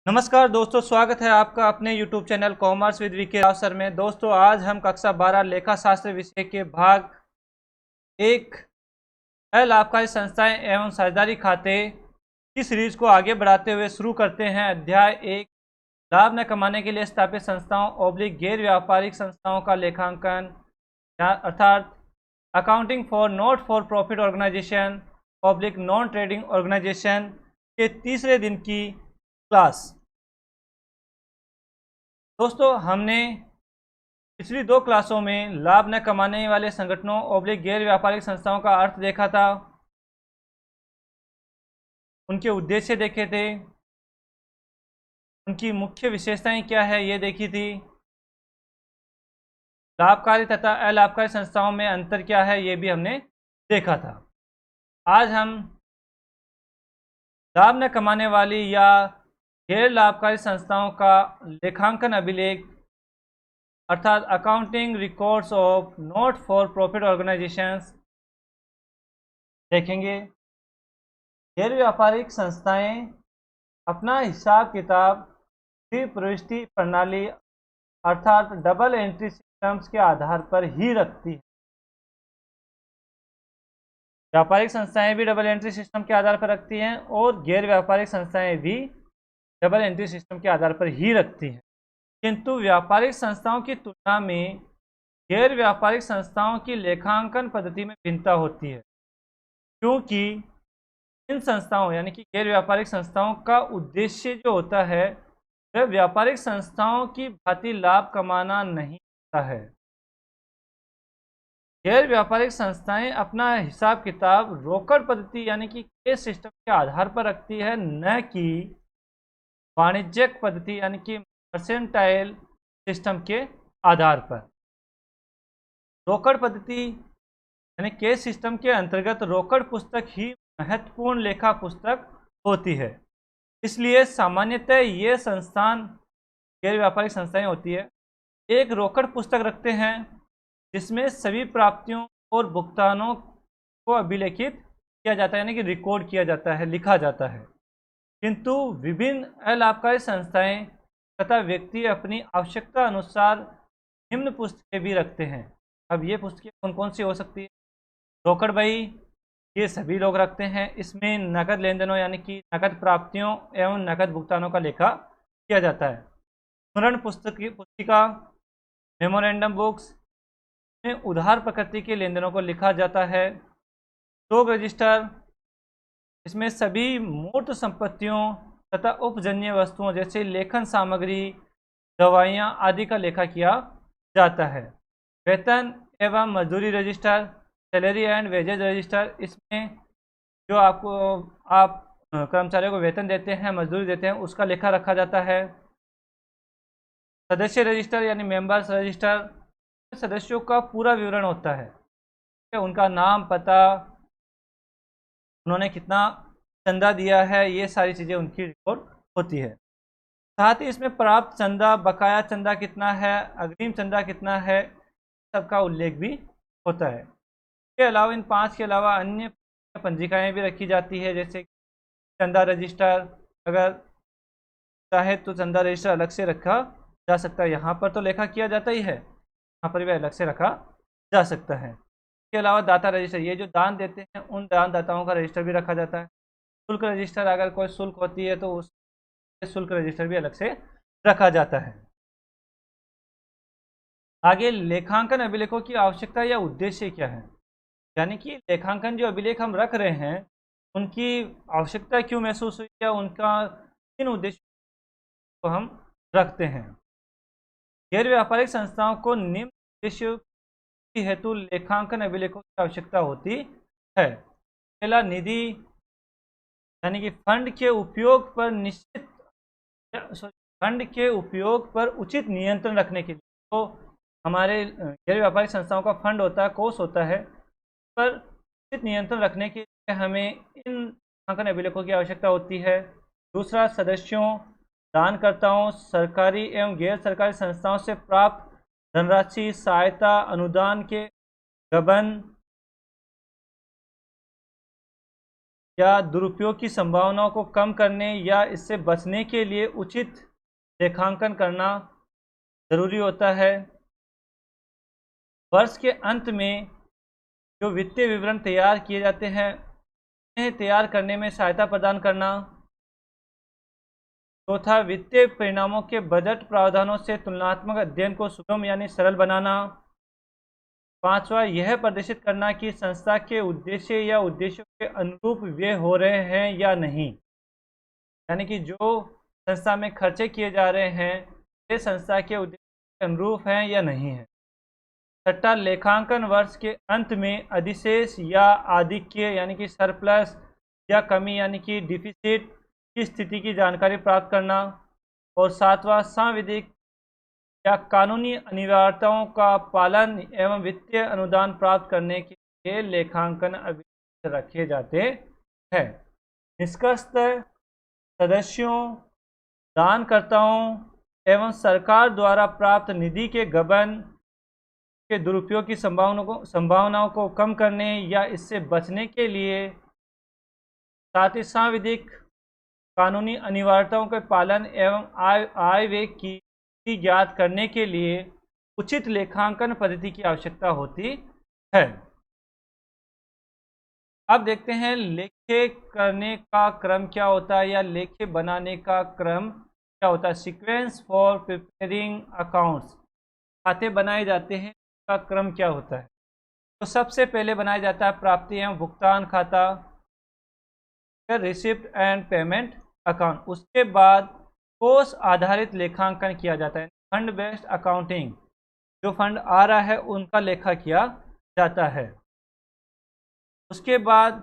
नमस्कार दोस्तों, स्वागत है आपका अपने YouTube channel commerce with VK Rao sir में। दोस्तों, आज हम कक्षा 12 लेखा शास्त्र विषय के भाग एक लाभकारी संस्थाएं एवं साझेदारी खाते की सीरीज को आगे बढ़ाते हुए शुरू करते हैं। अध्याय 1, लाभ न कमाने के लिए स्थापित संस्थाओं ओब्लिक गैर व्यापारिक संस्थाओं का लेखांकन अर्थात accounting for not for profit organisation oblique non trading organisation के तीसरे दिन की क्लास। दोस्तों, हमने पिछली 2 क्लासों में लाभ न कमाने वाले संगठनों ओब्लिक गैर व्यापारिक संस्थाओं का अर्थ देखा था, उनके उद्देश्य देखे थे, उनकी मुख्य विशेषताएं क्या है ये देखी थी, लाभकारी तथा अलाभकारी संस्थाओं में अंतर क्या है ये भी हमने देखा था। आज हम लाभ न कमाने वाली या गैर लाभकारी संस्थाओं का लेखांकन अभिलेख अर्थात accounting records of not for profit organisations देखेंगे। गैर व्यापारिक संस्थाएं अपना हिसाब किताब प्रविष्टि प्रणाली अर्थात डबल एंट्री सिस्टम्स के आधार पर ही रखती है। व्यापारिक संस्थाएं भी डबल एंट्री सिस्टम के आधार पर रखती हैं और गैर व्यापारिक संस्थाएं भी डबल एंट्री सिस्टम के आधार पर ही रखती हैं, किंतु व्यापारिक संस्थाओं की तुलना में गैर व्यापारिक संस्थाओं की लेखांकन पद्धति में भिन्नता होती है, क्योंकि इन संस्थाओं यानी कि गैर व्यापारिक संस्थाओं का उद्देश्य जो होता है वह व्यापारिक संस्थाओं की भांति लाभ कमाना नहीं होता है। गैर व्यापारिक संस्थाएं अपना हिसाब किताब रोकड़ पद्धति यानी कि केस सिस्टम के आधार पर रखती है, न कि वाणिज्यिक पद्धति यानी कि मर्सेंटाइल सिस्टम के आधार पर। रोकड़ पद्धति यानी केस सिस्टम के अंतर्गत रोकड़ पुस्तक ही महत्वपूर्ण लेखा पुस्तक होती है, इसलिए सामान्यतः ये संस्थान गैर व्यापारिक संस्थाएं होती है एक रोकड़ पुस्तक रखते हैं जिसमें सभी प्राप्तियों और भुगतानों को अभिलेखित किया जाता है यानी कि रिकॉर्ड किया जाता है, लिखा जाता है। किंतु विभिन्न अलाभकारी संस्थाएं तथा व्यक्ति अपनी आवश्यकता अनुसार निम्न पुस्तकें भी रखते हैं। अब ये पुस्तकें कौन कौन सी हो सकती है? रोकड़ बही, ये सभी लोग रखते हैं। इसमें नकद लेन देनों यानी कि नकद प्राप्तियों एवं नकद भुगतानों का लेखा किया जाता है। स्मरण पुस्तिका मेमोरेंडम बुक्स में उधार प्रकृति के लेन देनों को लिखा जाता है। स्टॉक रजिस्टर, इसमें सभी मूर्त संपत्तियों तथा उपजन्य वस्तुओं जैसे लेखन सामग्री, दवाइयाँ आदि का लेखा किया जाता है। वेतन एवं मजदूरी register, salary and wages register, इसमें जो आप कर्मचारियों को वेतन देते हैं, मजदूरी देते हैं, उसका लेखा रखा जाता है। सदस्य रजिस्टर यानी मेंबर्स रजिस्टर, सदस्यों का पूरा विवरण होता है, उनका नाम, पता, उन्होंने कितना चंदा दिया है, ये सारी चीज़ें उनकी रिकॉर्ड होती है। साथ ही इसमें प्राप्त चंदा, बकाया चंदा कितना है, अग्रिम चंदा कितना है, सबका उल्लेख भी होता है। इसके अलावा इन 5 के अलावा अन्य पंजिकाएं भी रखी जाती है, जैसे चंदा रजिस्टर, अगर चाहे तो चंदा रजिस्टर अलग से रखा जा सकता है। यहाँ पर तो लेखा किया जाता ही है, यहाँ पर भी अलग से रखा जा सकता है। इसके अलावा दाता रजिस्टर, ये जो दान देते हैं उन दानदाताओं का रजिस्टर भी रखा जाता है। शुल्क रजिस्टर, अगर कोई शुल्क होती है तो उस शुल्क रजिस्टर भी अलग से रखा जाता है। आगे लेखांकन अभिलेखों की आवश्यकता या उद्देश्य क्या है, यानी कि लेखांकन जो अभिलेख हम रख रहे हैं उनकी आवश्यकता क्यों महसूस हुई या उनका किन उद्देश्य को हम रखते हैं। गैर व्यापारिक संस्थाओं को निम्न उद्देश्यों के हेतु लेखांकन अभिलेखों की आवश्यकता होती है। पहला, निधि यानी कि फंड के उपयोग पर उचित नियंत्रण रखने के लिए, तो हमारे गैर व्यापारिक संस्थाओं का फंड होता है, कोष होता है, पर उचित नियंत्रण रखने के लिए हमें इन लेखांकन अभिलेखों की आवश्यकता होती है। दूसरा, सदस्यों, दानकर्ताओं, सरकारी एवं गैर सरकारी संस्थाओं से प्राप्त धनराशि, सहायता, अनुदान के गबन या दुरुपयोग की संभावनाओं को कम करने या इससे बचने के लिए उचित लेखांकन करना जरूरी होता है। वर्ष के अंत में जो वित्तीय विवरण तैयार किए जाते हैं उन्हें तैयार करने में सहायता प्रदान करना। चौथा, वित्तीय परिणामों के बजट प्रावधानों से तुलनात्मक अध्ययन को सुगम यानी सरल बनाना। पांचवा, यह प्रदर्शित करना कि संस्था के उद्देश्य या उद्देश्यों के अनुरूप व्यय हो रहे हैं या नहीं, यानी कि जो संस्था में खर्चे किए जा रहे हैं वे संस्था के उद्देश्य के अनुरूप हैं या नहीं है। छठा, लेखांकन वर्ष के अंत में अधिशेष या आधिक्य यानी कि सरप्लस या कमी यानी कि डिफिसिट की स्थिति की जानकारी प्राप्त करना। और सातवां, सांविधिक या कानूनी अनिवार्यताओं का पालन एवं वित्तीय अनुदान प्राप्त करने के लिए लेखांकन अभिलेख रखे जाते हैं। निष्कर्षतः सदस्यों, दानकर्ताओं एवं सरकार द्वारा प्राप्त निधि के गबन के दुरुपयोग की संभावनाओं को कम करने या इससे बचने के लिए, साथ ही सांविधिक कानूनी अनिवार्यताओं के पालन एवं आय व्यय की ज्ञात करने के लिए उचित लेखांकन पद्धति की आवश्यकता होती है। अब देखते हैं लेखे करने का क्रम क्या होता है या लेखे बनाने का क्रम क्या होता है। सीक्वेंस फॉर प्रिपेयरिंग अकाउंट्स, खाते बनाए जाते हैं का क्रम क्या होता है। तो सबसे पहले बनाया जाता है प्राप्ति एवं भुगतान खाता, फिर रिसिप्ट एंड पेमेंट अकाउंट। उसके बाद कोष आधारित लेखांकन किया जाता है, फंड बेस्ड अकाउंटिंग। जो फंड आ रहा है उनका लेखा किया जाता है। उसके बाद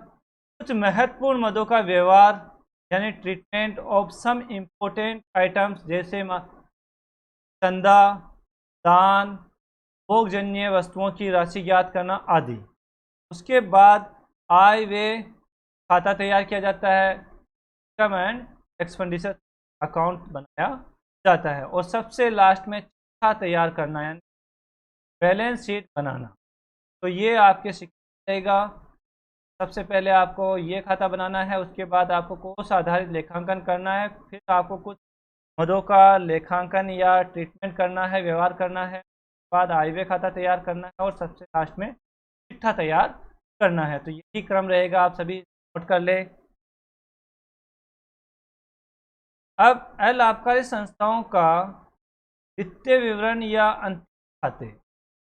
कुछ महत्वपूर्ण मदों का व्यवहार यानी treatment of some important items, जैसे चंदा, दान, भोगजन्य वस्तुओं की राशि ज्ञात करना आदि। उसके बाद आय व्यय खाता तैयार किया जाता है, इनकम एंड एक्सपेंडिचर अकाउंट बनाया जाता है। और सबसे लास्ट में चिट्ठा तैयार करना यानी बैलेंस शीट बनाना। तो ये आपके सीखना रहेगा। सबसे पहले आपको ये खाता बनाना है, उसके बाद आपको कोष आधारित लेखांकन करना है, फिर आपको कुछ मदों का लेखांकन या ट्रीटमेंट करना है, व्यवहार करना है, उसके बाद आय व्यय खाता तैयार करना है और सबसे लास्ट में चिट्ठा तैयार करना है। तो यही क्रम रहेगा, आप सभी नोट कर ले। अब एल आबकारी संस्थाओं का वित्तीय विवरण या अंतिम खाते,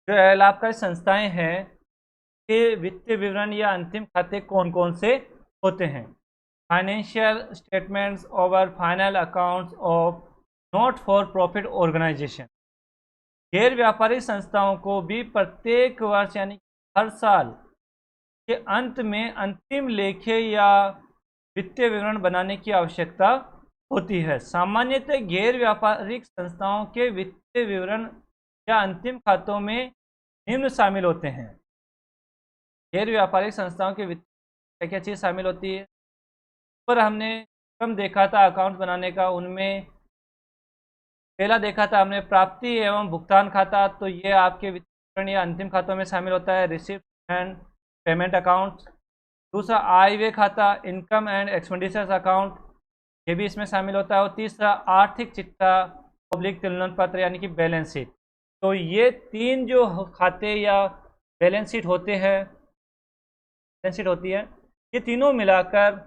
जो एल आबकारी संस्थाएं हैं के वित्तीय विवरण या अंतिम खाते कौन कौन से होते हैं। Financial statements over final accounts of not for profit organisation. गैर व्यापारिक संस्थाओं को भी प्रत्येक वर्ष यानी हर साल के अंत में अंतिम लेखे या वित्तीय विवरण बनाने की आवश्यकता होती है। सामान्यतः गैर व्यापारिक संस्थाओं के वित्तीय विवरण या अंतिम खातों में निम्न शामिल होते हैं। गैर व्यापारिक संस्थाओं के वित्तीय क्या क्या चीज़ शामिल होती है, पर हमने क्रम देखा था अकाउंट बनाने का। उनमें पहला देखा था हमने प्राप्ति एवं भुगतान खाता, तो ये आपके वित्तीय विवरण या अंतिम खातों में शामिल होता है, रिसिप्ट एंड पेमेंट अकाउंट। दूसरा आय व्यय खाता, इनकम एंड एक्सपेंडिचर्स अकाउंट, ये भी इसमें शामिल होता है। और तीसरा आर्थिक चिट्ठा पब्लिक तुलन पत्र यानी कि बैलेंस शीट। तो ये तीन जो खाते या बैलेंस शीट होते हैं, बैलेंस शीट होती है, ये तीनों मिलाकर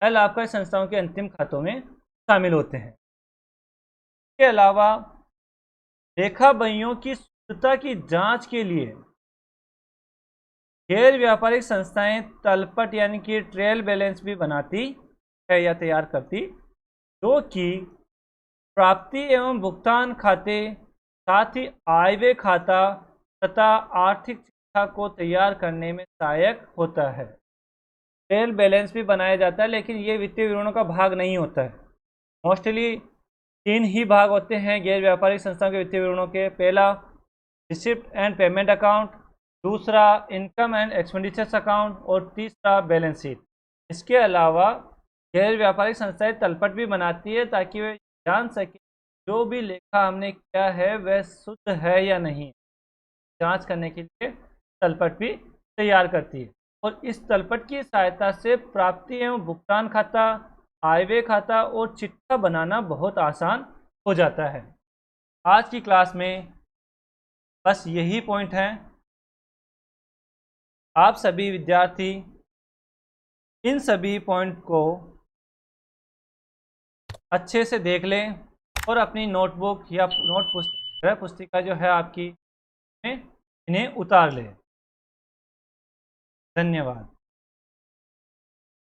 एल आबकारी संस्थाओं के अंतिम खातों में शामिल होते हैं। इसके अलावा लेखा बहियों की शुद्धता की जांच के लिए गैर व्यापारिक संस्थाएं तलपट यानी कि ट्रायल बैलेंस भी बनाती है या तैयार करती, जो कि प्राप्ति एवं भुगतान खाते, साथ ही आय व्यय खाता तथा आर्थिक चिट्ठा को तैयार करने में सहायक होता है। ट्रायल बैलेंस भी बनाया जाता है, लेकिन ये वित्तीय विवरणों का भाग नहीं होता है। मोस्टली तीन ही भाग होते हैं गैर व्यापारिक संस्थाओं के वित्तीय विवरणों के। पहला रिसिप्ट एंड पेमेंट अकाउंट, दूसरा इनकम एंड एक्सपेंडिचर्स अकाउंट और तीसरा बैलेंस शीट। इसके अलावा गैर व्यापारिक संस्थाएं तलपट भी बनाती है ताकि वे जान सके जो भी लेखा हमने किया है वह शुद्ध है या नहीं। जांच करने के लिए तलपट भी तैयार करती है। और इस तलपट की सहायता से प्राप्ति एवं भुगतान खाता, आयव्यय खाता और चिट्ठा बनाना बहुत आसान हो जाता है। आज की क्लास में बस यही पॉइंट हैं। आप सभी विद्यार्थी इन सभी पॉइंट को अच्छे से देख लें और अपनी नोटबुक या नोट पुस्तिका जो है आपकी में इन्हें उतार लें। धन्यवाद।